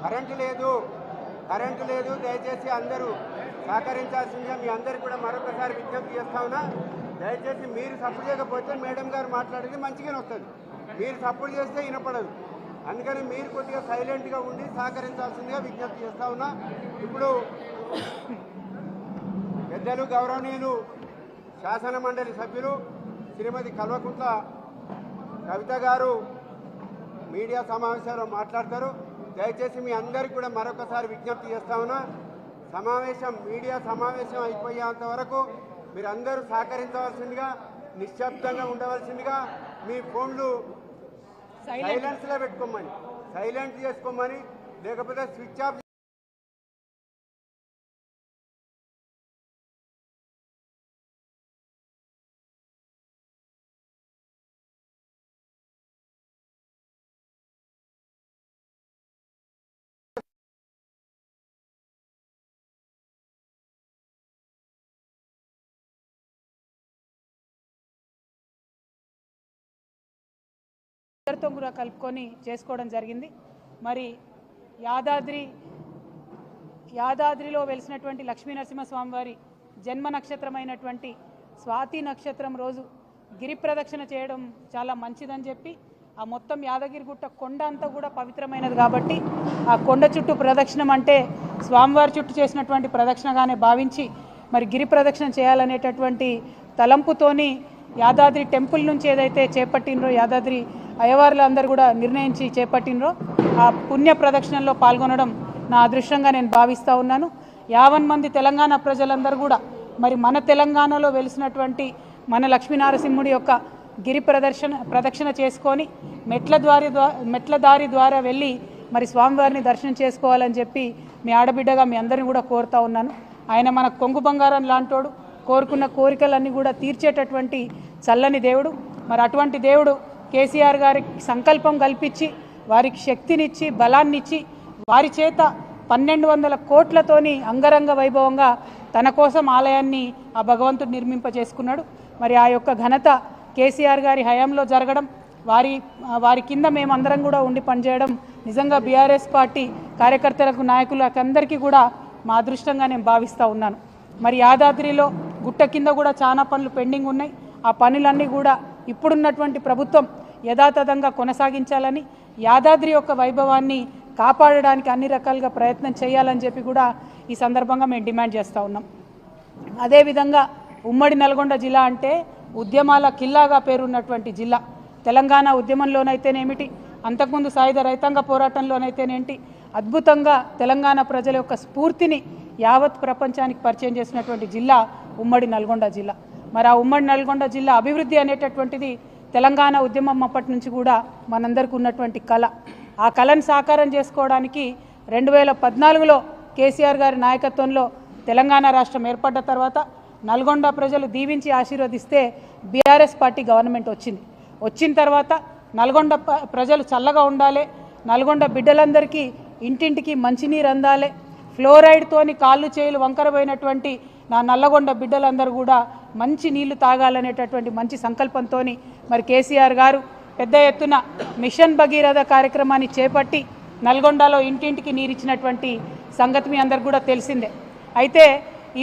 Current లేదు దయచేసి అందరూ సహకరించాల్సిందిగా మీ అందరికీ కూడా మరొకసారి విజ్ఞప్తి చేస్తా ఉన్నా. దయచేసి మీరు సపోర్ట్ చేయకపోతే మేడం గారు మాట్లాడేది మంచిగానే వస్తుంది, మీరు సపోర్ట్ చేస్తే వినపడదు. అందుకని మీరు కొద్దిగా సైలెంట్గా ఉండి సహకరించాల్సిందిగా విజ్ఞప్తి చేస్తా ఉన్నా. ఇప్పుడు పెద్దలు గౌరవనీయులు శాసన మండలి సభ్యులు శ్రీమతి కల్వకుంట్ల కవిత గారు మీడియా సమావేశంలో మాట్లాడతారు. దయచేసి మీ అందరికీ కూడా మరొకసారి విజ్ఞప్తి చేస్తా ఉన్నా, మీడియా సమావేశం అయిపోయేంత వరకు మీరందరూ సహకరించవలసిందిగా, నిశ్శబ్దంగా ఉండవలసిందిగా, మీ ఫోన్లు సైలెన్స్లో పెట్టుకోమని, సైలెంట్ చేసుకోమని, లేకపోతే స్విచ్ ఆఫ్ అందరితో కూడా కలుపుకొని చేసుకోవడం జరిగింది. మరి యాదాద్రిలో వెలిసినటువంటి లక్ష్మీ నరసింహస్వామి వారి జన్మ నక్షత్రమైనటువంటి స్వాతి నక్షత్రం రోజు గిరి ప్రదక్షిణ చేయడం చాలా మంచిదని చెప్పి ఆ మొత్తం యాదగిరిగుట్ట కొండ అంతా కూడా పవిత్రమైనది కాబట్టి ఆ కొండ చుట్టూ ప్రదక్షిణం అంటే స్వామివారి చుట్టూ చేసినటువంటి ప్రదక్షిణగానే భావించి మరి గిరి ప్రదక్షిణ చేయాలనేటటువంటి తలంపుతోని యాదాద్రి టెంపుల్ నుంచి ఏదైతే చేపట్టినరో, యాదాద్రి అయ్యవార్లు అందరూ కూడా నిర్ణయించి చేపట్టినరో ఆ పుణ్య ప్రదక్షిణలో పాల్గొనడం నా అదృష్టంగా నేను భావిస్తూ ఉన్నాను. 50 మంది తెలంగాణ ప్రజలందరూ కూడా మరి మన తెలంగాణలో వెలిసినటువంటి మన లక్ష్మీనరసింహుడి యొక్క గిరి ప్రదక్షిణ చేసుకొని మెట్ల దారి ద్వారా వెళ్ళి మరి స్వామివారిని దర్శనం చేసుకోవాలని చెప్పి మీ ఆడబిడ్డగా మీ అందరిని కూడా కోరుతూ ఉన్నాను. ఆయన మన కొంగు బంగారం లాంటోడు, కోరుకున్న కోరికలన్నీ కూడా తీర్చేటటువంటి చల్లని దేవుడు. మరి అటువంటి దేవుడు కేసీఆర్ గారికి సంకల్పం కల్పించి వారికి శక్తినిచ్చి బలాన్నిచ్చి వారి చేత 1200 కోట్లతోని అంగరంగ వైభవంగా తన కోసం ఆలయాన్ని ఆ భగవంతుడు నిర్మింపజేసుకున్నాడు. మరి ఆ యొక్క ఘనత కేసీఆర్ గారి హయాంలో జరగడం, వారి కింద మేమందరం కూడా ఉండి పనిచేయడం నిజంగా బీఆర్ఎస్ పార్టీ కార్యకర్తలకు, నాయకులకు అందరికీ కూడా మా అదృష్టంగా నేను భావిస్తూ ఉన్నాను. మరి యాదాద్రిలో గుట్ట కింద కూడా చాలా పనులు పెండింగ్ ఉన్నాయి. ఆ పనులన్నీ కూడా ఇప్పుడున్నటువంటి ప్రభుత్వం యథాతథంగా కొనసాగించాలని, యాదాద్రి యొక్క వైభవాన్ని కాపాడడానికి అన్ని రకాలుగా ప్రయత్నం చేయాలని చెప్పి కూడా ఈ సందర్భంగా మేము డిమాండ్ చేస్తూ ఉన్నాం. అదేవిధంగా ఉమ్మడి నల్గొండ జిల్లా అంటే ఉద్యమాల కిల్లాగా పేరున్నటువంటి జిల్లా. తెలంగాణ ఉద్యమంలోనైతేనేమిటి, అంతకుముందు సాయుధ రైతాంగ పోరాటంలోనైతేనేంటి, అద్భుతంగా తెలంగాణ ప్రజల యొక్క స్ఫూర్తిని యావత్ ప్రపంచానికి పరిచయం చేసినటువంటి జిల్లా ఉమ్మడి నల్గొండ జిల్లా. మరి ఆ ఉమ్మడి నల్గొండ జిల్లా అభివృద్ధి అనేటటువంటిది తెలంగాణ ఉద్యమం అప్పటి నుంచి కూడా మనందరికీ ఉన్నటువంటి కళ. ఆ కళను సాకారం చేసుకోవడానికి 2014లో కేసీఆర్ గారి నాయకత్వంలో తెలంగాణ రాష్ట్రం ఏర్పడ్డ తర్వాత నల్గొండ ప్రజలు దీవించి ఆశీర్వదిస్తే బీఆర్ఎస్ పార్టీ గవర్నమెంట్ వచ్చిన తర్వాత నల్గొండ ప్రజలు చల్లగా ఉండాలి, నల్గొండ బిడ్డలందరికీ ఇంటింటికి మంచినీరు అందాలి, ఫ్లోరైడ్తోని కాళ్ళు చేతులు వంకరపోయినటువంటి నా నల్లగొండ బిడ్డలందరూ కూడా మంచి నీళ్లు తాగాలనేటటువంటి మంచి సంకల్పంతో మరి కేసీఆర్ గారు పెద్ద ఎత్తున మిషన్ భగీరథ కార్యక్రమాన్ని చేపట్టి నల్గొండలో ఇంటింటికి నీరిచ్చినటువంటి సంగతి మీ అందరికి కూడా తెలిసిందే. అయితే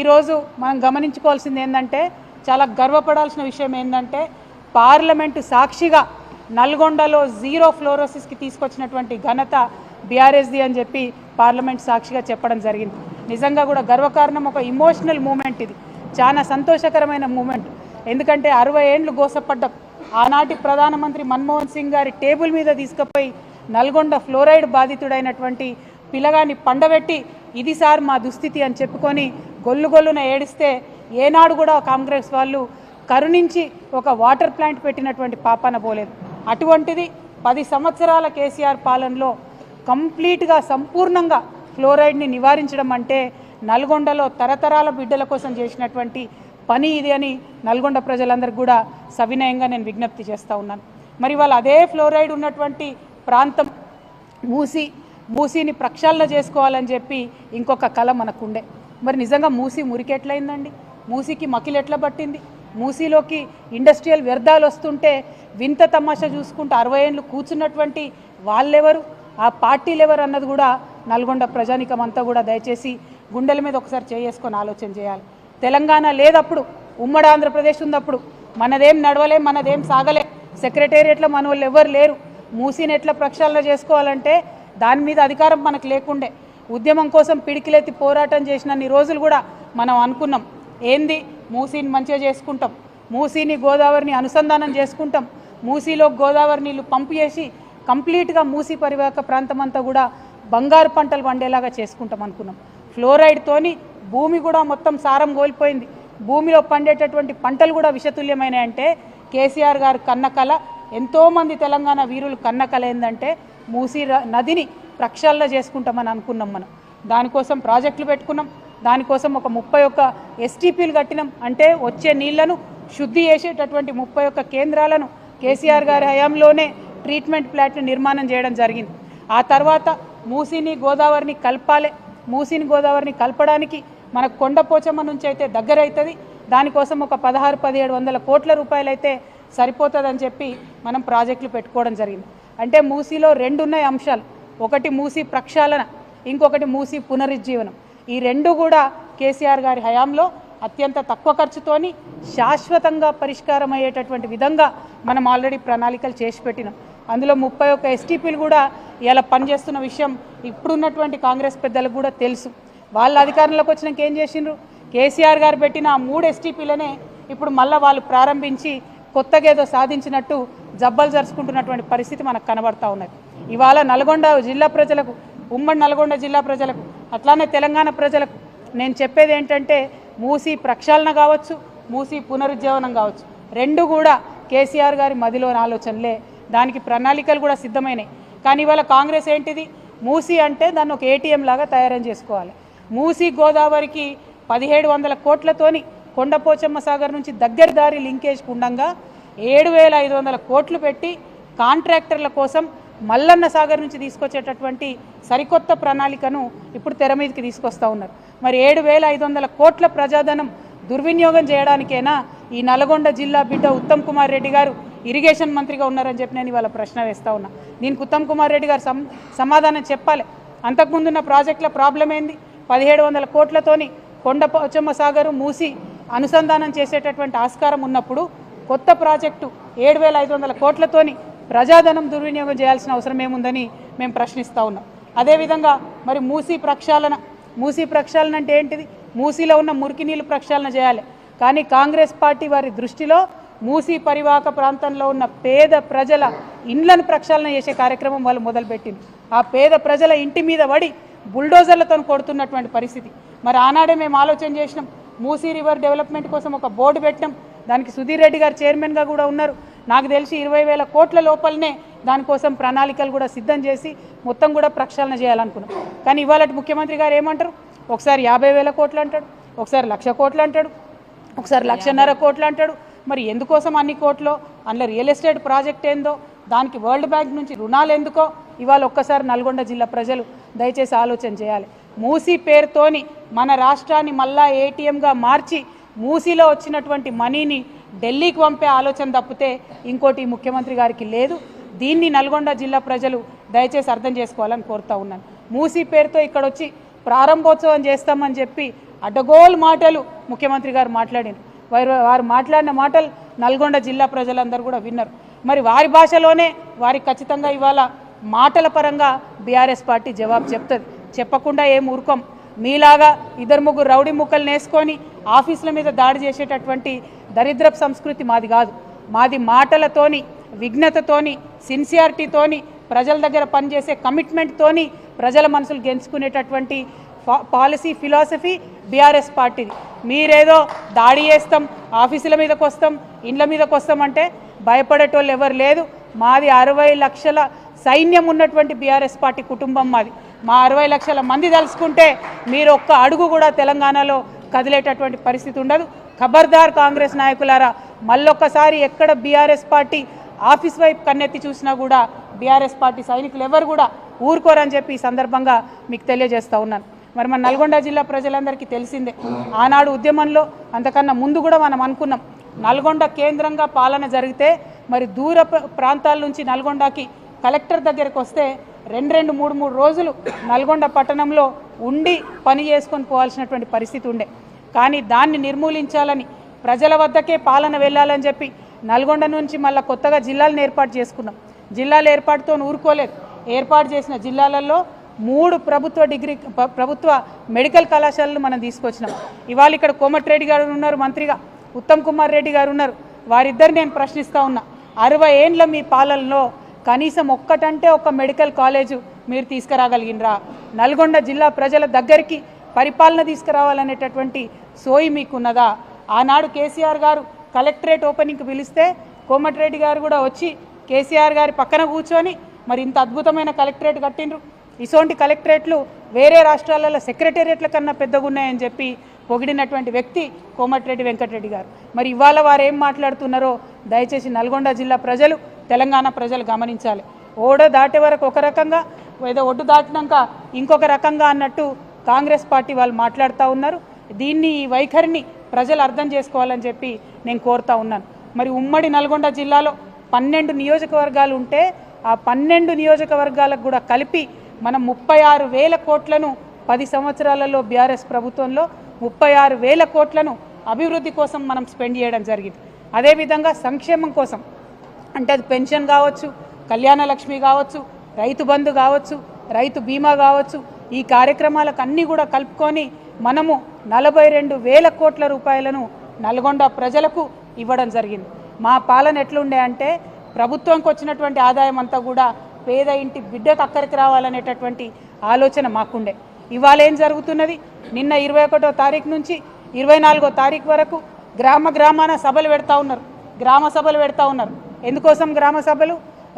ఈరోజు మనం గమనించుకోవాల్సింది ఏంటంటే, చాలా గర్వపడాల్సిన విషయం ఏంటంటే, పార్లమెంటు సాక్షిగా నల్గొండలో 0 ఫ్లోరోసిస్కి తీసుకొచ్చినటువంటి ఘనత బీఆర్ఎస్ది అని చెప్పి పార్లమెంట్ సాక్షిగా చెప్పడం జరిగింది. నిజంగా కూడా గర్వకారణం, ఒక ఇమోషనల్ మూమెంట్. ఇది చాలా సంతోషకరమైన మూమెంట్. ఎందుకంటే 60 ఏండ్లు గోసపడ్డ ఆనాటి ప్రధానమంత్రి మన్మోహన్ సింగ్ గారి టేబుల్ మీద తీసుకుపోయి నల్గొండ ఫ్లోరైడ్ బాధితుడైనటువంటి పిల్లగాన్ని పండబెట్టి ఇది సార్ మా దుస్థితి అని చెప్పుకొని గొల్లున ఏడిస్తే ఏనాడు కూడా కాంగ్రెస్ వాళ్ళు కరుణించి ఒక వాటర్ ప్లాంట్ పెట్టినటువంటి పాపాన పోలేదు. అటువంటిది 10 సంవత్సరాల కేసీఆర్ పాలనలో కంప్లీట్గా సంపూర్ణంగా ఫ్లోరైడ్ని నివారించడం అంటే నల్గొండలో తరతరాల బిడ్డల కోసం చేసినటువంటి పని ఇది అని నల్గొండ ప్రజలందరికీ కూడా సవినయంగా నేను విజ్ఞప్తి చేస్తూ ఉన్నాను. మరి వాళ్ళు అదే ఫ్లోరైడ్ ఉన్నటువంటి ప్రాంతం మూసీని ప్రక్షాళన చేసుకోవాలని చెప్పి ఇంకొక కళ మనకుండే. మరి నిజంగా మూసి మురికెట్లయిందండి, మూసీకి మకిలు ఎట్లా పట్టింది, మూసీలోకి ఇండస్ట్రియల్ వ్యర్థాలు వస్తుంటే వింత తమాషా చూసుకుంటూ 60 ఏళ్ళు కూర్చున్నటువంటి వాళ్ళెవరు, ఆ పార్టీలు ఎవరు అన్నది కూడా నల్గొండ ప్రజానికం అంతా కూడా దయచేసి గుండెల మీద ఒకసారి చేసుకొని ఆలోచన చేయాలి. తెలంగాణ లేదప్పుడు, ఉమ్మడి ఆంధ్రప్రదేశ్ ఉన్నప్పుడు మనదేం నడవలే, మనదేం సాగలే, సెక్రటేరియట్లో మన వాళ్ళు ఎవరు లేరు. మూసీని ఎట్లా ప్రక్షాళన చేసుకోవాలంటే దాని మీద అధికారం మనకు లేకుండే. ఉద్యమం కోసం పిడికిలెత్తి పోరాటం చేసినన్ని రోజులు కూడా మనం అనుకున్నాం ఏంది మూసీని మంచిగా చేసుకుంటాం, మూసీని గోదావరిని అనుసంధానం చేసుకుంటాం, మూసీలో గోదావరి నీళ్లు పంపు చేసి కంప్లీట్గా మూసీ పరివాహక ప్రాంతం అంతా కూడా బంగారు పంటలు పండేలాగా చేసుకుంటాం అనుకున్నాం. ఫ్లోరైడ్తోని భూమి కూడా మొత్తం సారం కోల్పోయింది. భూమిలో పండేటటువంటి పంటలు కూడా విషతుల్యమైనాయంటే కేసీఆర్ గారు కన్నకల, ఎంతోమంది తెలంగాణ వీరులు కన్నకల ఏంటంటే మూసీ నదిని ప్రక్షాళన చేసుకుంటామని అనుకున్నాం. మనం దానికోసం ప్రాజెక్టులు పెట్టుకున్నాం, దానికోసం ఒక 31 STPలు కట్టినాం. అంటే వచ్చే నీళ్లను శుద్ధి చేసేటటువంటి 31 కేంద్రాలను కేసీఆర్ గారి హయాంలోనే ట్రీట్మెంట్ ప్లాంట్ నిర్మాణం చేయడం జరిగింది. ఆ తర్వాత మూసీని గోదావరిని కలపాలి. మూసీని గోదావరిని కలపడానికి మనకు కొండపోచమ్మ నుంచి అయితే దగ్గర అవుతుంది. దానికోసం ఒక 1600-1700 కోట్ల రూపాయలు అయితే సరిపోతుందని చెప్పి మనం ప్రాజెక్టులు పెట్టుకోవడం జరిగింది. అంటే మూసీలో 2 ఉన్నాయి అంశాలు, ఒకటి మూసీ ప్రక్షాళన, ఇంకొకటి మూసీ పునరుజ్జీవనం. ఈ 2 కూడా కేసీఆర్ గారి హయాంలో అత్యంత తక్కువ ఖర్చుతోని శాశ్వతంగా పరిష్కారం అయ్యేటటువంటి విధంగా మనం ఆల్రెడీ ప్రణాళికలు చేసి పెట్టినాం. అందులో 31 STPలు కూడా ఇలా పనిచేస్తున్న విషయం ఇప్పుడున్నటువంటి కాంగ్రెస్ పెద్దలకు కూడా తెలుసు. వాళ్ళ అధికారంలోకి వచ్చినాక ఏం చేసిండ్రు, కేసీఆర్ గారు పెట్టిన ఆ 3 STPలనే ఇప్పుడు మళ్ళీ వాళ్ళు ప్రారంభించి కొత్తగా ఏదో సాధించినట్టు జబ్బలు జరుచుకుంటున్నటువంటి పరిస్థితి మనకు కనబడతా ఉన్నది. ఇవాళ నల్గొండ జిల్లా ప్రజలకు, ఉమ్మడి నల్గొండ జిల్లా ప్రజలకు, అట్లానే తెలంగాణ ప్రజలకు నేను చెప్పేది ఏంటంటే మూసీ ప్రక్షాళన కావచ్చు, మూసీ పునరుజ్జీవనం కావచ్చు, 2 కూడా కేసీఆర్ గారి మదిలోని ఆలోచనలే. దానికి ప్రణాళికలు కూడా సిద్ధమైనాయి. కానీ ఇవాళ కాంగ్రెస్ ఏంటిది, మూసీ అంటే దాన్ని ఒక ATM లాగా తయారు చేసుకోవాలి. మూసీ గోదావరికి 1700 కోట్లతోని కొండపోచమ్మ సాగర్ నుంచి దగ్గర దారి లింకేజ్ ఉండంగా 7500 కోట్లు పెట్టి కాంట్రాక్టర్ల కోసం మల్లన్న సాగర్ నుంచి తీసుకొచ్చేటటువంటి సరికొత్త ప్రణాళికను ఇప్పుడు తెర మీదకి తీసుకొస్తూ ఉన్నారు. మరి 7500 కోట్ల ప్రజాధనం దుర్వినియోగం చేయడానికైనా ఈ నల్గొండ జిల్లా బిడ్డ ఉత్తమ్ కుమార్ రెడ్డి గారు ఇరిగేషన్ మంత్రిగా ఉన్నారని చెప్పి నేను ఇవాళ ప్రశ్న వేస్తూ ఉన్నా. దీనికి ఉత్తమ్ కుమార్ రెడ్డి గారు సమాధానం చెప్పాలి. అంతకుముందున్న ప్రాజెక్టుల ప్రాబ్లం ఏంది, 1700 కోట్లతోని కొండపోచమ్మ సాగరు మూసి అనుసంధానం చేసేటటువంటి ఆస్కారం ఉన్నప్పుడు కొత్త ప్రాజెక్టు 7500 కోట్లతోని ప్రజాధనం దుర్వినియోగం చేయాల్సిన అవసరం ఏముందని మేము ప్రశ్నిస్తూ ఉన్నాం. అదేవిధంగా మరి మూసీ ప్రక్షాళన అంటే ఏంటిది, మూసీలో ఉన్న మురికి నీళ్ళు ప్రక్షాళన చేయాలి. కానీ కాంగ్రెస్ పార్టీ వారి దృష్టిలో మూసీ పరివాహక ప్రాంతంలో ఉన్న పేద ప్రజల ఇండ్లను ప్రక్షాళన చేసే కార్యక్రమం వాళ్ళు మొదలుపెట్టింది. ఆ పేద ప్రజల ఇంటి మీద పడి బుల్డోజర్లతో కొడుతున్నటువంటి పరిస్థితి. మరి ఆనాడే మేము ఆలోచన చేసినాం, మూసీ రివర్ డెవలప్మెంట్ కోసం ఒక బోర్డు పెట్టినాం. దానికి సుధీర్ రెడ్డి గారు చైర్మన్గా కూడా ఉన్నారు. నాకు తెలిసి 20,000 కోట్ల లోపలనే దానికోసం ప్రణాళికలు కూడా సిద్ధం చేసి మొత్తం కూడా ప్రక్షాళన చేయాలనుకున్నాం. కానీ ఇవాళ ముఖ్యమంత్రి గారు ఏమంటారు, ఒకసారి 50,000 కోట్లు అంటాడు, ఒకసారి 1,00,000 కోట్లు అంటాడు, ఒకసారి 1,50,000 కోట్లు అంటాడు. మరి ఎందుకోసం అన్ని కోట్లు, అందులో రియల్ ఎస్టేట్ ప్రాజెక్ట్ ఏందో, దానికి వరల్డ్ బ్యాంక్ నుంచి రుణాలు ఎందుకో ఇవాళ ఒక్కసారి నల్గొండ జిల్లా ప్రజలు దయచేసి ఆలోచన చేయాలి. మూసీ పేరుతోని మన రాష్ట్రాన్ని మళ్ళా ATMగా మార్చి మూసీలో వచ్చినటువంటి మనీని ఢిల్లీకి పంపే ఆలోచన తప్పితే ఇంకోటి ముఖ్యమంత్రి గారికి లేదు. దీన్ని నల్గొండ జిల్లా ప్రజలు దయచేసి అర్థం చేసుకోవాలని కోరుతూ ఉన్నాను. మూసీ పేరుతో ఇక్కడ వచ్చి ప్రారంభోత్సవం చేస్తామని చెప్పి అడ్డగోలు మాటలు ముఖ్యమంత్రి గారు మాట్లాడారు. వారు మాట్లాడిన మాటలు నల్గొండ జిల్లా ప్రజలందరూ కూడా విన్నారు. మరి వారి భాషలోనే వారికి ఖచ్చితంగా ఇవాళ మాటల పరంగా BRS పార్టీ జవాబు చెప్తుంది. చెప్పకుండా ఏం ఊరుకోం. మీలాగా 2-3 రౌడీ ముక్కలు నేసుకొని ఆఫీసుల మీద దాడి చేసేటటువంటి దరిద్రపు సంస్కృతి మాది కాదు. మాది మాటలతోని, విఘ్నతతోని, సిన్సియారిటీతోని, ప్రజల దగ్గర పనిచేసే కమిట్మెంట్తోని ప్రజల మనసులు గెలుచుకునేటటువంటి పాలసీ ఫిలాసఫీ BRS పార్టీది. మీరేదో దాడి చేస్తాం, ఆఫీసుల మీదకి వస్తాం, ఇండ్ల మీదకి వస్తామంటే భయపడేటోళ్ళు ఎవరు లేదు. మాది 60 లక్షల సైన్యం ఉన్నటువంటి BRS పార్టీ కుటుంబం మాది. మా 60 లక్షల మంది తలుసుకుంటే మీరు ఒక్క అడుగు కూడా తెలంగాణలో కదిలేటటువంటి పరిస్థితి ఉండదు. ఖబర్దార్ కాంగ్రెస్ నాయకులారా, మళ్ళొక్కసారి ఎక్కడ BRS పార్టీ ఆఫీస్ వైపు కన్నెత్తి చూసినా కూడా BRS పార్టీ సైనికులు ఎవరు కూడా ఊరుకోరని చెప్పి ఈ సందర్భంగా మీకు తెలియజేస్తూ ఉన్నాను. మరి మన నల్గొండ జిల్లా ప్రజలందరికీ తెలిసిందే, ఆనాడు ఉద్యమంలో అంతకన్నా ముందు కూడా మనం అనుకున్నాం నల్గొండ కేంద్రంగా పాలన జరిగితే మరి దూర ప్రాంతాల నుంచి నల్గొండకి కలెక్టర్ దగ్గరికి వస్తే 2-3 రోజులు నల్గొండ పట్టణంలో ఉండి పని చేసుకొని పోవాల్సినటువంటి పరిస్థితి ఉండే. కానీ దాన్ని నిర్మూలించాలని ప్రజల వద్దకే పాలన వెళ్ళాలని చెప్పి నల్గొండ నుంచి మళ్ళీ కొత్తగా జిల్లాలను ఏర్పాటు చేసుకున్నాం. జిల్లాల ఏర్పాటుతో ఊరుకోలేదు. ఏర్పాటు చేసిన జిల్లాలలో 3 ప్రభుత్వ మెడికల్ కళాశాలలు మనం తీసుకొచ్చినాం. ఇవాళ ఇక్కడ కోమటిరెడ్డి గారు ఉన్నారు, మంత్రిగా ఉత్తమ్ కుమార్ రెడ్డి గారు ఉన్నారు. వారిద్దరు నేను ప్రశ్నిస్తూ ఉన్నా, 60 ఏండ్ల మీ పాలనలో కనీసం ఒక్కటంటే ఒక మెడికల్ కాలేజు మీరు తీసుకురాగలిగినరా? నల్గొండ జిల్లా ప్రజల దగ్గరికి పరిపాలన తీసుకురావాలనేటటువంటి సోయి మీకున్నదా? ఆనాడు కేసీఆర్ గారు కలెక్టరేట్ ఓపెనింగ్కి పిలిస్తే కోమటిరెడ్డి గారు కూడా వచ్చి కేసీఆర్ గారి పక్కన కూర్చొని మరి ఇంత అద్భుతమైన కలెక్టరేట్ కట్టిండ్రు. ఇటువంటి కలెక్టరేట్లు వేరే రాష్ట్రాలలో సెక్రటేరియట్ల కన్నా పెద్దగా ఉన్నాయని చెప్పి పొగిడినటువంటి వ్యక్తి కోమటిరెడ్డి వెంకటరెడ్డి గారు. మరి ఇవాళ వారు ఏం మాట్లాడుతున్నారో దయచేసి నల్గొండ జిల్లా ప్రజలు, తెలంగాణ ప్రజలు గమనించాలి. ఓడ దాటే వరకు ఒక రకంగా, ఏదో ఒడ్డు దాటినాక ఇంకొక రకంగా అన్నట్టు కాంగ్రెస్ పార్టీ వాళ్ళు మాట్లాడుతూ ఉన్నారు. దీన్ని, ఈ వైఖరిని ప్రజలు అర్థం చేసుకోవాలని చెప్పి నేను కోరుతా ఉన్నాను. మరి ఉమ్మడి నల్గొండ జిల్లాలో 12 నియోజకవర్గాలు ఉంటే ఆ 12 నియోజకవర్గాలకు కూడా కలిపి మనం 36,000 కోట్లను 10 సంవత్సరాలలో బీఆర్ఎస్ ప్రభుత్వంలో 36,000 కోట్లను అభివృద్ధి కోసం మనం స్పెండ్ చేయడం జరిగింది. అదేవిధంగా సంక్షేమం కోసం అంటే అది పెన్షన్ కావచ్చు, కళ్యాణ లక్ష్మి కావచ్చు, రైతు బంధు కావచ్చు, రైతు బీమా కావచ్చు, ఈ కార్యక్రమాలకు అన్నీ కూడా కలుపుకొని మనము 42,000 కోట్ల రూపాయలను నల్గొండ ప్రజలకు ఇవ్వడం జరిగింది. మా పాలన ఎట్లుండే అంటే ప్రభుత్వంకి వచ్చినటువంటి ఆదాయం అంతా కూడా పేద ఇంటి బిడ్డకు అక్కడికి రావాలనేటటువంటి ఆలోచన మాకుండే. ఇవాళ ఏం జరుగుతున్నది? నిన్న 21వ తారీఖు నుంచి 24వ తారీఖు వరకు గ్రామాన సభలు పెడతా ఉన్నారు, గ్రామ సభలు పెడతా ఉన్నారు. ఎందుకోసం గ్రామ సభలు?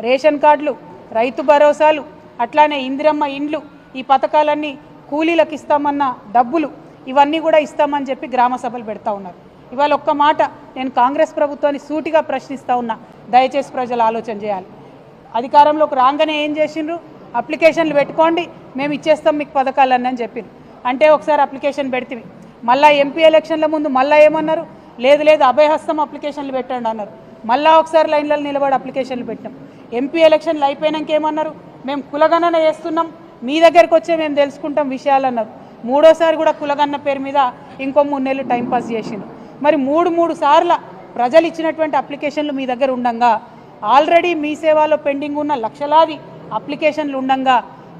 రేషన్ కార్డులు, రైతు భరోసాలు, అట్లానే ఇందిరమ్మ ఇండ్లు, ఈ పథకాలన్నీ కూలీలకు ఇస్తామన్న డబ్బులు ఇవన్నీ కూడా ఇస్తామని చెప్పి గ్రామ సభలు పెడతా ఉన్నారు. ఇవాళ ఒక్క మాట నేను కాంగ్రెస్ ప్రభుత్వాన్ని సూటిగా ప్రశ్నిస్తూ ఉన్నా, దయచేసి ప్రజలు ఆలోచన చేయాలి. అధికారంలోకి రాగానే ఏం చేసిండ్రు? అప్లికేషన్లు పెట్టుకోండి, మేము ఇచ్చేస్తాం మీకు పథకాలన్నీ అని చెప్పింది. అంటే ఒకసారి అప్లికేషన్ పెడితే మళ్ళీ ఎంపీ ఎలక్షన్ల ముందు మళ్ళీ ఏమన్నారు? లేదు అభయహస్తం అప్లికేషన్లు పెట్టండి అన్నారు. మళ్ళీ ఒకసారి లైన్లలో నిలబడి అప్లికేషన్లు పెట్టాం. ఎంపీ ఎలక్షన్లు అయిపోయినాక ఏమన్నారు? మేము కులగణన చేస్తున్నాం, మీ దగ్గరికి వచ్చే మేము తెలుసుకుంటాం విషయాలు అన్నారు. మూడోసారి కూడా కులగణన పేరు మీద ఇంకో 3 నెలలు టైంపాస్ చేసిండు. మరి 3 సార్ల ప్రజలు ఇచ్చినటువంటి అప్లికేషన్లు మీ దగ్గర ఉండంగా, ఆల్రెడీ మీ సేవలో పెండింగ్ ఉన్న లక్షలాది అప్లికేషన్లు ఉండంగా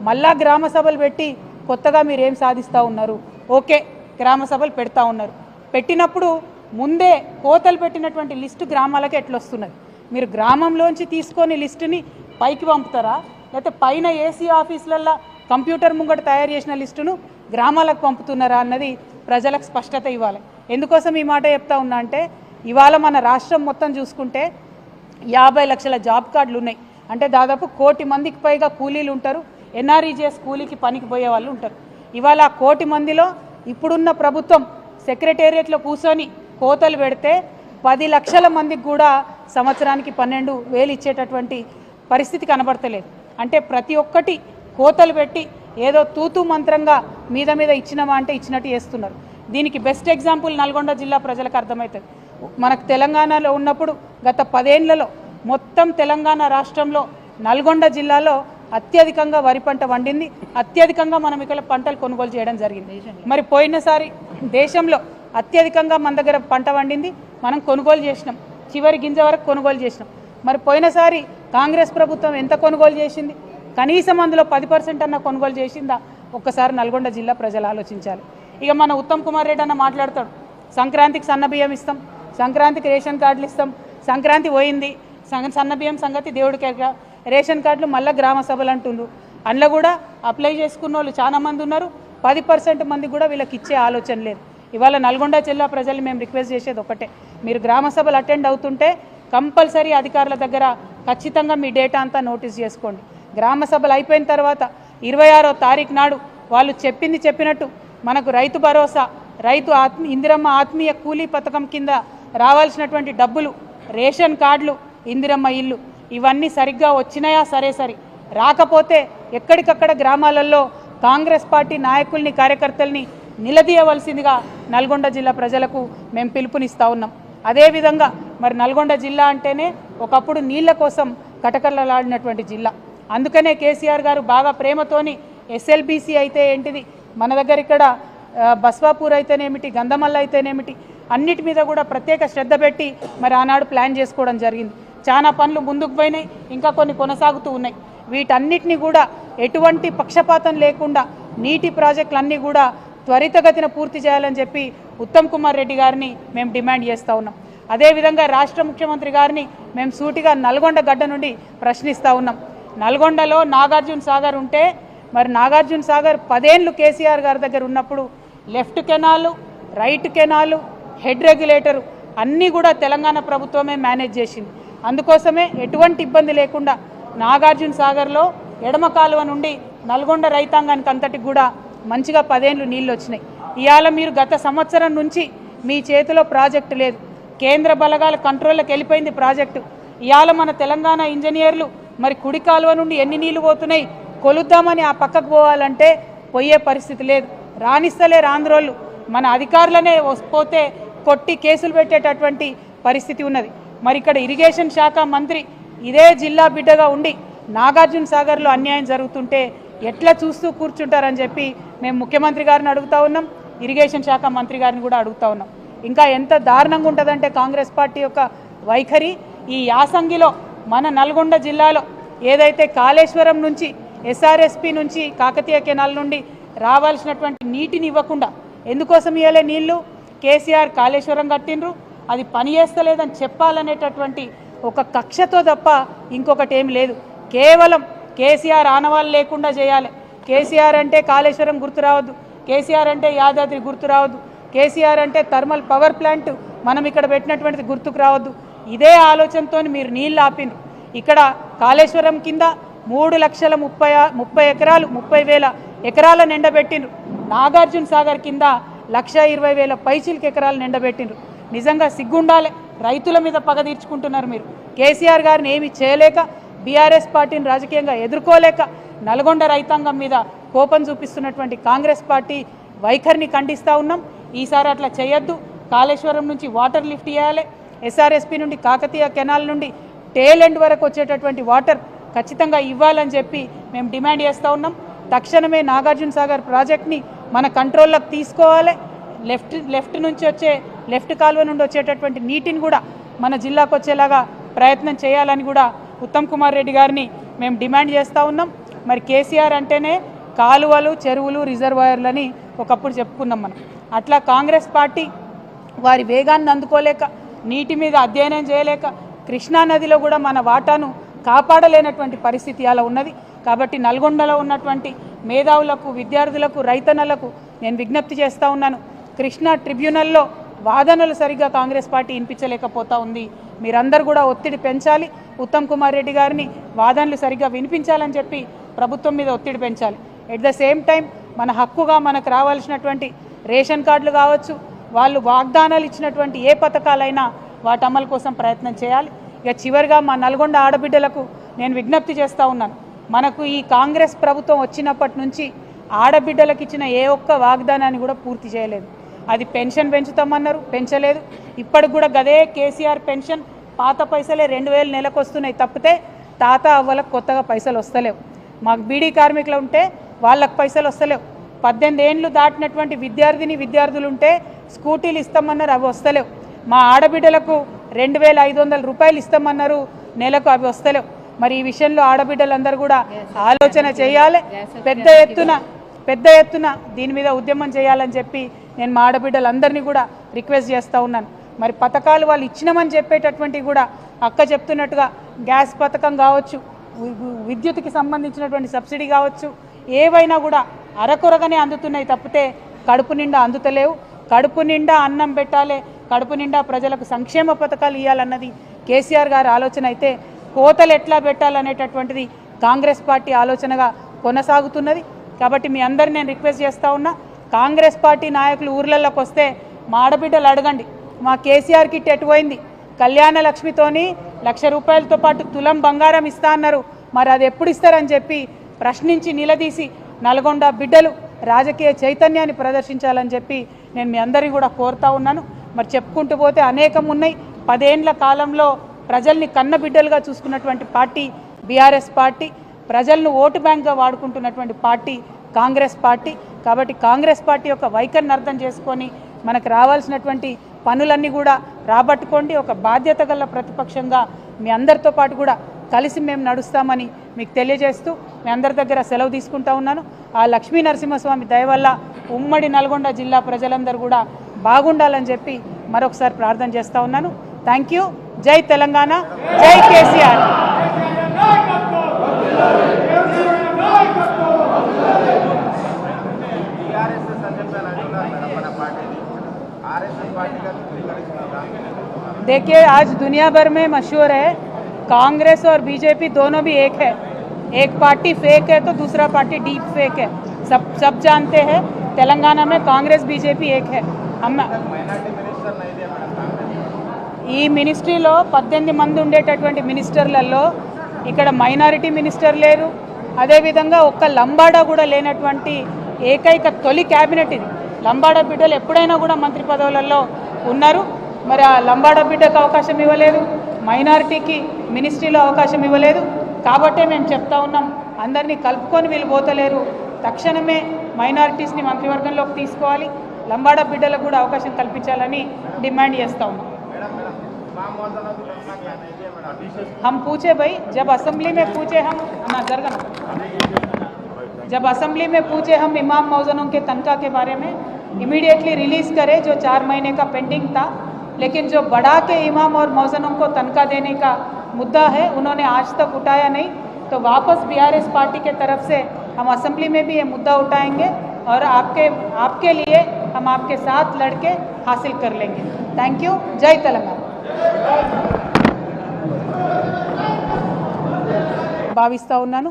మళ్ళా గ్రామ సభలు పెట్టి కొత్తగా మీరు ఏం సాధిస్తూ ఉన్నారు? ఓకే, గ్రామ సభలు పెడతా ఉన్నారు. పెట్టినప్పుడు ముందే కోతలు పెట్టినటువంటి లిస్టు గ్రామాలకు ఎట్లొస్తున్నది? మీరు గ్రామంలోంచి తీసుకొని లిస్టుని పైకి పంపుతారా, లేకపోతే పైన ఏసీ ఆఫీసులల్లో కంప్యూటర్ ముంగట తయారు చేసిన లిస్టును గ్రామాలకు పంపుతున్నారా అన్నది ప్రజలకు స్పష్టత ఇవ్వాలి. ఎందుకోసం ఈ మాట చెప్తా ఉన్నా అంటే ఇవాళ మన రాష్ట్రం మొత్తం చూసుకుంటే 50 లక్షల జాబ్ కార్డులు ఉన్నాయి. అంటే దాదాపు 1 కోటి మందికి పైగా కూలీలు ఉంటారు, ఎన్ఆర్ఈజీఎస్ కూలీకి పనికి పోయే వాళ్ళు ఉంటారు. ఇవాళ 1 కోటి మందిలో ఇప్పుడున్న ప్రభుత్వం సెక్రటేరియట్లో కూర్చొని కోతలు పెడితే 10 లక్షల మందికి కూడా సంవత్సరానికి 12,000 ఇచ్చేటటువంటి పరిస్థితి కనబడతలేదు. అంటే ప్రతి ఒక్కటి కోతలు పెట్టి ఏదో తూతూ మంత్రంగా మీద ఇచ్చినామా అంటే ఇచ్చినట్టు చేస్తున్నారు. దీనికి బెస్ట్ ఎగ్జాంపుల్ నల్గొండ జిల్లా ప్రజలకు అర్థమవుతుంది. మనకు తెలంగాణలో ఉన్నప్పుడు గత 10 ఏళ్లలో మొత్తం తెలంగాణ రాష్ట్రంలో నల్గొండ జిల్లాలో అత్యధికంగా వరి పంట వండింది, అత్యధికంగా మనం ఇక్కడ పంటలు కొనుగోలు చేయడం జరిగింది. మరి పోయినసారి దేశంలో అత్యధికంగా మన దగ్గర పంట వండింది, మనం కొనుగోలు చేసినాం, చివరి గింజ వరకు కొనుగోలు చేసినాం. మరి పోయినసారి కాంగ్రెస్ ప్రభుత్వం ఎంత కొనుగోలు చేసింది? కనీసం అందులో 10% అన్న కొనుగోలు చేసిందా? ఒక్కసారి నల్గొండ జిల్లా ప్రజలు ఆలోచించాలి. ఇక మన ఉత్తమ్ కుమార్ రెడ్డి అన్న మాట్లాడతాడు, సంక్రాంతికి సన్నబియ్యం ఇస్తాం, సంక్రాంతికి రేషన్ కార్డులు ఇస్తాం, సంక్రాంతి పోయింది, సన్నబియ్యం సంగతి దేవుడికి రేషన్ కార్డులు మళ్ళీ గ్రామ సభలు అంటుండ్రు. అందులో కూడా అప్లై చేసుకున్న వాళ్ళు చాలా మంది ఉన్నారు, 10% మంది కూడా వీళ్ళకి ఇచ్చే ఆలోచన లేదు. ఇవాళ నల్గొండ జిల్లా ప్రజలు మేము రిక్వెస్ట్ చేసేది ఒకటే, మీరు గ్రామ సభలు అటెండ్ అవుతుంటే కంపల్సరీ అధికారుల దగ్గర ఖచ్చితంగా మీ డేటా అంతా నోటీస్ చేసుకోండి. గ్రామ సభలు అయిపోయిన తర్వాత 26వ తారీఖు నాడు వాళ్ళు చెప్పినట్టు మనకు రైతు భరోసా, ఇందిరమ్మ ఆత్మీయ కూలీ పథకం కింద రావాల్సినటువంటి డబ్బులు, రేషన్ కార్డులు, ఇందిరమ్మ ఇల్లు ఇవన్నీ సరిగ్గా వచ్చినాయా? సరే రాకపోతే ఎక్కడికక్కడ గ్రామాలలో కాంగ్రెస్ పార్టీ నాయకుల్ని, కార్యకర్తల్ని నిలదీయవలసిందిగా నల్గొండ జిల్లా ప్రజలకు మేము పిలుపునిస్తూ ఉన్నాం. అదేవిధంగా మరి నల్గొండ జిల్లా అంటేనే ఒకప్పుడు నీళ్ల కోసం కటకటలాడినటువంటి జిల్లా. అందుకనే కేసీఆర్ గారు బాగా ప్రేమతోని ఎస్ఎల్బీసీ అయితే ఏంటిది, మన దగ్గర ఇక్కడ బస్వాపూర్ అయితేనేమిటి, గంధమల్ల అయితేనేమిటి, అన్నిటి మీద కూడా ప్రత్యేక శ్రద్ధ పెట్టి మరి ఆనాడు ప్లాన్ చేసుకోవడం జరిగింది. చాలా పనులు ముందుకు పోయినాయి, ఇంకా కొన్ని కొనసాగుతూ ఉన్నాయి. వీటన్నిటిని కూడా ఎటువంటి పక్షపాతం లేకుండా నీటి ప్రాజెక్టులన్నీ కూడా త్వరితగతిన పూర్తి చేయాలని చెప్పి ఉత్తమ్ కుమార్ రెడ్డి గారిని మేము డిమాండ్ చేస్తూ ఉన్నాం. అదేవిధంగా రాష్ట్ర ముఖ్యమంత్రి గారిని మేము సూటిగా నల్గొండ గడ్డ నుండి ప్రశ్నిస్తూ ఉన్నాం. నల్గొండలో నాగార్జున సాగర్ ఉంటే మరి నాగార్జున సాగర్ 10 ఏళ్ళు కేసీఆర్ గారి దగ్గర ఉన్నప్పుడు left canal, right canal, head regulator అన్నీ కూడా తెలంగాణ ప్రభుత్వమే మేనేజ్ చేసింది. అందుకోసమే ఎటువంటి ఇబ్బంది లేకుండా నాగార్జున సాగర్లో ఎడమ కాలువ నుండి నల్గొండ రైతాంగానికి అంతటికి కూడా మంచిగా 10 ఏళ్ళు నీళ్ళు వచ్చినాయి. ఇవాళ మీరు గత సంవత్సరం నుంచి మీ చేతిలో ప్రాజెక్టు లేదు, కేంద్ర బలగాల కంట్రోల్లోకి వెళ్ళిపోయింది ప్రాజెక్టు. ఇవాళ మన తెలంగాణ ఇంజనీర్లు మరి కుడి కాలువ నుండి ఎన్ని నీళ్లు పోతున్నాయి కొలుద్దామని ఆ పక్కకు పోవాలంటే పోయే పరిస్థితి లేదు. రాణిస్తలేరు ఆంధ్రోళ్ళు, మన అధికారులనే పోతే కొట్టి కేసులు పెట్టేటటువంటి పరిస్థితి ఉన్నది. మరి ఇక్కడ ఇరిగేషన్ శాఖ మంత్రి ఇదే జిల్లా బిడ్డగా ఉండి నాగార్జున సాగర్లో అన్యాయం జరుగుతుంటే ఎట్లా చూస్తూ కూర్చుంటారని చెప్పి మేము ముఖ్యమంత్రి గారిని అడుగుతా ఉన్నాం, ఇరిగేషన్ శాఖ మంత్రి గారిని కూడా అడుగుతా ఉన్నాం. ఇంకా ఎంత దారుణంగా ఉంటుందంటే కాంగ్రెస్ పార్టీ యొక్క వైఖరి, ఈ యాసంగిలో మన నల్గొండ జిల్లాలో ఏదైతే కాళేశ్వరం నుంచి ఎస్ఆర్ఎస్పి నుంచి కాకతీయ కెనాల్ నుండి రావాల్సినటువంటి నీటిని ఇవ్వకుండా ఎందుకోసం ఇవ్వలే నీళ్లు, కేసీఆర్ కాళేశ్వరం కట్టిండ్రు, అది పని చేస్తలేదని చెప్పాలనేటటువంటి ఒక కక్షతో తప్ప ఇంకొకటి ఏం లేదు. కేవలం కేసీఆర్ ఆనవాళ్ళు లేకుండా చేయాలి. కేసీఆర్ అంటే కాళేశ్వరం గుర్తు రావద్దు, కేసీఆర్ అంటే యాదాద్రి గుర్తు రావద్దు, కేసీఆర్ అంటే థర్మల్ పవర్ ప్లాంట్ మనం ఇక్కడ పెట్టినటువంటిది గుర్తుకు రావద్దు. ఇదే ఆలోచనతో మీరు నీళ్ళు ఆపినరు. ఇక్కడ కాళేశ్వరం కింద 3,30,30 ఎకరాలు 30,000 ఎకరాలను ఎండబెట్టినరు. నాగార్జున సాగర్ కింద 1,20,000 పైచిలకు ఎకరాలను ఎండబెట్టినరు. నిజంగా సిగ్గుండాలి, రైతుల మీద పగ తీర్చుకుంటున్నారు మీరు. కేసీఆర్ గారిని ఏమి చేయలేక, బీఆర్ఎస్ పార్టీని రాజకీయంగా ఎదుర్కోలేక నల్గొండ రైతాంగం మీద కోపం చూపిస్తున్నటువంటి కాంగ్రెస్ పార్టీ వైఖరిని ఖండిస్తూ ఉన్నాం. ఈసారి అట్లా చేయొద్దు. కాళేశ్వరం నుంచి వాటర్ లిఫ్ట్ చేయాలి, ఎస్ఆర్ఎస్పి నుండి కాకతీయ కెనాల్ నుండి టేల్ ఎండ్ వరకు వచ్చేటటువంటి వాటర్ ఖచ్చితంగా ఇవ్వాలని చెప్పి మేము డిమాండ్ చేస్తూ ఉన్నాం. తక్షణమే నాగార్జున సాగర్ ప్రాజెక్ట్ని మన కంట్రోల్లోకి తీసుకోవాలి. లెఫ్ట్ నుంచి వచ్చే లెఫ్ట్ కాలువ నుండి వచ్చేటటువంటి నీటిని కూడా మన జిల్లాకు వచ్చేలాగా ప్రయత్నం చేయాలని కూడా ఉత్తమ్ కుమార్ రెడ్డి గారిని మేము డిమాండ్ చేస్తూ ఉన్నాం. మరి కేసీఆర్ అంటేనే కాలువలు, చెరువులు, రిజర్వాయర్లని ఒకప్పుడు చెప్పుకున్నాం మనం. అట్లా కాంగ్రెస్ పార్టీ వారి వేగాన్ని అందుకోలేక, నీటి మీద అధ్యయనం చేయలేక, కృష్ణానదిలో కూడా మన వాటాను కాపాడలేనటువంటి పరిస్థితి అలా ఉన్నది. కాబట్టి నల్గొండలో ఉన్నటువంటి మేధావులకు, విద్యార్థులకు, రైతన్నలకు నేను విజ్ఞప్తి చేస్తూ ఉన్నాను, కృష్ణా ట్రిబ్యునల్లో వాదనలు సరిగ్గా కాంగ్రెస్ పార్టీ వినిపించలేకపోతూ ఉంది. మీరందరూ కూడా ఒత్తిడి పెంచాలి, ఉత్తమ్ కుమార్ రెడ్డి గారిని వాదనలు సరిగ్గా వినిపించాలని చెప్పి ప్రభుత్వం మీద ఒత్తిడి పెంచాలి. ఎట్ ద సేమ్ టైం మన హక్కుగా మనకు రావాల్సినటువంటి రేషన్ కార్డులు కావచ్చు, వాళ్ళు వాగ్దానాలు ఇచ్చినటువంటి ఏ పథకాలైనా వాటి అమలు కోసం ప్రయత్నం చేయాలి. ఇక చివరిగా మా నల్గొండ ఆడబిడ్డలకు నేను విజ్ఞప్తి చేస్తూ ఉన్నాను, మనకు ఈ కాంగ్రెస్ ప్రభుత్వం వచ్చినప్పటి నుంచి ఆడబిడ్డలకు ఇచ్చిన ఏ ఒక్క వాగ్దానాన్ని కూడా పూర్తి చేయలేదు. అది పెన్షన్ పెంచుతామన్నారు, పెంచలేదు. ఇప్పటికి కూడా గదే కేసీఆర్ పెన్షన్ పాత పైసలే 2,000 నెలకు వస్తున్నాయి తప్పితే తాత అవ్వలకు కొత్తగా పైసలు వస్తలేవు. మాకు బీడీ కార్మికులు ఉంటే వాళ్ళకు పైసలు వస్తలేవు. 18 ఏళ్ళు దాటినటువంటి విద్యార్థులు ఉంటే స్కూటీలు ఇస్తామన్నారు, అవి వస్తలేవు. మా ఆడబిడ్డలకు 2,500 రూపాయలు ఇస్తామన్నారు నెలకు, అవి వస్తలేవు. మరి ఈ విషయంలో ఆడబిడ్డలందరూ కూడా ఆలోచన చేయాలి, పెద్ద ఎత్తున దీని మీద ఉద్యమం చేయాలని చెప్పి నేను మా ఆడబిడ్డలందరినీ కూడా రిక్వెస్ట్ చేస్తూ ఉన్నాను. మరి పథకాలు వాళ్ళు ఇచ్చినామని చెప్పేటటువంటి కూడా అక్క చెప్తున్నట్టుగా గ్యాస్ పథకం కావచ్చు, విద్యుత్కి సంబంధించినటువంటి సబ్సిడీ కావచ్చు, ఏవైనా కూడా అరకొరగానే అందుతున్నాయి తప్పితే కడుపు నిండా అందుతలేవు. కడుపు నిండా అన్నం పెట్టాలి, కడుపు నిండా ప్రజలకు సంక్షేమ పథకాలు ఇవ్వాలన్నది కేసీఆర్ గారి ఆలోచన అయితే కోతలు ఎట్లా పెట్టాలనేటటువంటిది కాంగ్రెస్ పార్టీ ఆలోచనగా కొనసాగుతున్నది. కాబట్టి మీ అందరిని నేను రిక్వెస్ట్ చేస్తూ ఉన్నా, కాంగ్రెస్ పార్టీ నాయకులు ఊర్లలోకి వస్తే మా ఆడబిడ్డలు అడగండి, మా కేసీఆర్ కిట్ ఎటుపోయింది, కళ్యాణ లక్ష్మితోని 1,00,000 రూపాయలతో పాటు తులం బంగారం ఇస్తా అన్నారు, మరి అది ఎప్పుడు ఇస్తారని చెప్పి ప్రశ్నించి నిలదీసి నల్గొండ బిడ్డలు రాజకీయ చైతన్యాన్ని ప్రదర్శించాలని చెప్పి నేను మీ అందరినీ కూడా కోరుతా ఉన్నాను. మరి చెప్పుకుంటూ పోతే అనేకం ఉన్నాయి. 10 ఏండ్ల కాలంలో ప్రజల్ని కన్నబిడ్డలుగా చూసుకున్నటువంటి పార్టీ బీఆర్ఎస్ పార్టీ, ప్రజలను ఓటు బ్యాంక్గా వాడుకుంటున్నటువంటి పార్టీ కాంగ్రెస్ పార్టీ. కాబట్టి కాంగ్రెస్ పార్టీ యొక్క వైఖరిని అర్థం చేసుకొని మనకు రావాల్సినటువంటి పనులన్నీ కూడా రాబట్టుకోండి. ఒక బాధ్యత గల ప్రతిపక్షంగా మీ అందరితో పాటు కూడా కలిసి మేము నడుస్తామని మీకు తెలియజేస్తూ మీ అందరి దగ్గర సెలవు తీసుకుంటా ఉన్నాను. ఆ లక్ష్మీ నరసింహస్వామి దయ వల్ల ఉమ్మడి నల్గొండ జిల్లా ప్రజలందరూ కూడా బాగుండాలని చెప్పి మరొకసారి ప్రార్థన చేస్తూ ఉన్నాను. Thank you. జై తెలంగాణ, జై కేసీఆర్. देखिए, आज दुनिया भर में मशहूर है, कांग्रेस और बीजेपी दोनों भी एक है. एक पार्टी फेक है तो दूसरा पार्टी डीप फेक है. सब जानते हैं. तेलंगाना में कांग्रेस बीजेपी एक है. हम ఈ మినిస్ట్రీలో 18 మంది ఉండేటటువంటి మినిస్టర్లలో ఇక్కడ మైనారిటీ మినిస్టర్ లేరు. అదేవిధంగా ఒక్క లంబాడా కూడా లేనటువంటి ఏకైక తొలి క్యాబినెట్ ఇది. లంబాడా బిడ్డలు ఎప్పుడైనా కూడా మంత్రి పదవులలో ఉన్నారు. మరి ఆ లంబాడా బిడ్డకు అవకాశం ఇవ్వలేదు, మైనారిటీకి మినిస్ట్రీలో అవకాశం ఇవ్వలేదు. కాబట్టే మేము చెప్తా ఉన్నాం, అందరినీ కలుపుకొని వీళ్ళు పోతలేరు. తక్షణమే మైనారిటీస్ని మంత్రివర్గంలోకి తీసుకోవాలి, లంబాడా బిడ్డలకు కూడా అవకాశం कल्పించాలని డిమాండ్ చేస్తా ఉన్నాం. हम पूछे भाई, जब असेंबली में पूछे हम ना जरगना जब असेंबली में पूछे हम इमाम मौजनों के तनख्वाह के बारे में इमीडिएटली रिलीज़ करे जो 4 महीने का पेंडिंग था. लेकिन जो बढ़ा के इमाम और मौजनों को तनख्वाह देने का मुद्दा है उन्होंने आज तक उठाया नहीं. तो वापस बीआरएस पार्टी के तरफ से हम असेंबली में भी ये मुद्दा उठाएंगे और आपके लिए हम आपके साथ लड़के हासिल कर लेंगे. Thank you. जय तेलंगाना. భావిస్తూ ఉన్నాను.